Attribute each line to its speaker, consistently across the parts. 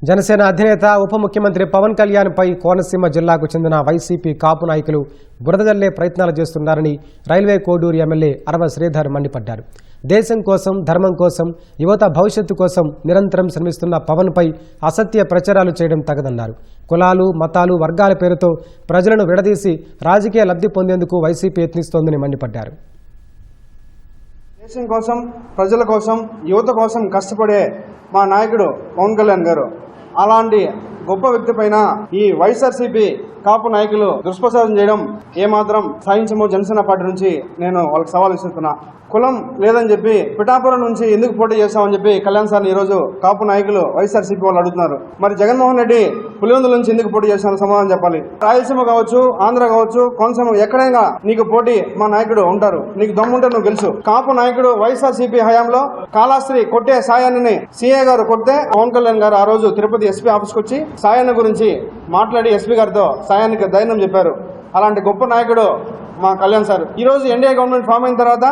Speaker 1: జనసేన అధినేత ఉప ముఖ్యమంత్రి పవన్ కళ్యాణ్ పై కోనసీమ జిల్లాకు చెందిన వైసీపీ కాపు నాయకులు బురదజల్లే ప్రయత్నాలు చేస్తున్నారని రైల్వే కోడూరు ఎమ్మెల్యే అరవ శ్రీధర్ మండిపడ్డారు. దేశం కోసం, ధర్మం కోసం, యువత భవిష్యత్తు కోసం నిరంతరం శ్రమిస్తున్న పవన్ పై అసత్య ప్రచారాలు చేయడం తగదన్నారు. కులాలు, మతాలు, వర్గాల పేరుతో ప్రజలను విడదీసి రాజకీయ లబ్ధి పొందేందుకు వైసీపీ యత్నిస్తోందని మండిపడ్డారు.
Speaker 2: దేశం కోసం, ప్రజల కోసం, యువత కోసం కష్టపడే మా నాయకుడు పవన్ కళ్యాణ్ గారు అలాంటి గొప్ప వ్యక్తి పైన ఈ వైఎస్ఆర్సీపీ కాపు నాయకులు దుష్ప్రచారం చేయడం ఏమాత్రం సాధించమో జనసేన పార్టీ నుంచి నేను వాళ్ళకి సవాల్ ఇస్తున్నా. కులం లేదని చెప్పి పిఠాపురం నుంచి ఎందుకు పోటీ చేస్తామని చెప్పి కళ్యాణ్ సార్ని ఈరోజు కాపు నాయకులు వైఎస్ఆర్సీపీ వాళ్ళు అడుగుతున్నారు. మరి జగన్మోహన్ రెడ్డి పులివెందుల నుంచి ఎందుకు పోటీ చేస్తామని సమాధానం చెప్పాలి. రాయలసీమ కావచ్చు, ఆంధ్ర కావచ్చు, కోనసీమ ఎక్కడైనా నీకు పోటీ మా నాయకుడు ఉంటారు. నీకు దమ్ముంటే నువ్వు గెలుసు. కాపు నాయకుడు వైఎస్ఆర్సీపీ హయాంలో కాళాస్త్రి కొట్టే సాయాన్ని సీఏ గారు కొడితే పవన్ కళ్యాణ్ గారు ఆ రోజు తిరుపతి ఎస్పీ ఆఫీస్కి వచ్చి సాయాన్ని గురించి మాట్లాడి ఎస్పీ గారితో సాయానికి ధైర్యం చెప్పారు. అలాంటి గొప్ప నాయకుడు మా కళ్యాణ్ సార్. ఈ రోజు ఎన్డీఏ గవర్నమెంట్ ఫామ్ అయిన తర్వాత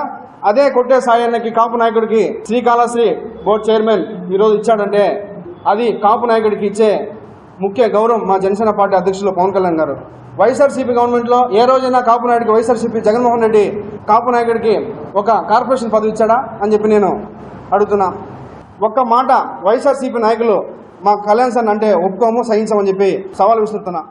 Speaker 2: అదే కొట్టే సాయానికి కాపు నాయకుడికి శ్రీకాళహస్తి బోర్డు చైర్మన్ ఈరోజు ఇచ్చాడంటే అది కాపు నాయకుడికి ఇచ్చే ముఖ్య గౌరవం మా జనసేన పార్టీ అధ్యక్షులు పవన్ కళ్యాణ్ గారు. వైఎస్ఆర్సీపీ గవర్నమెంట్లో ఏ రోజైనా కాపు నాయుడికి వైఎస్ఆర్సీపీ జగన్మోహన్ రెడ్డి కాపు నాయకుడికి ఒక కార్పొరేషన్ పదవి ఇచ్చాడా అని చెప్పి నేను అడుగుతున్నా. ఒక్క మాట వైఎస్ఆర్సీపీ నాయకులు మా కళ్యాణ్ సార్ అంటే ఒప్పుకోము, సహించమని చెప్పి సవాల్ విసురుతున్నా.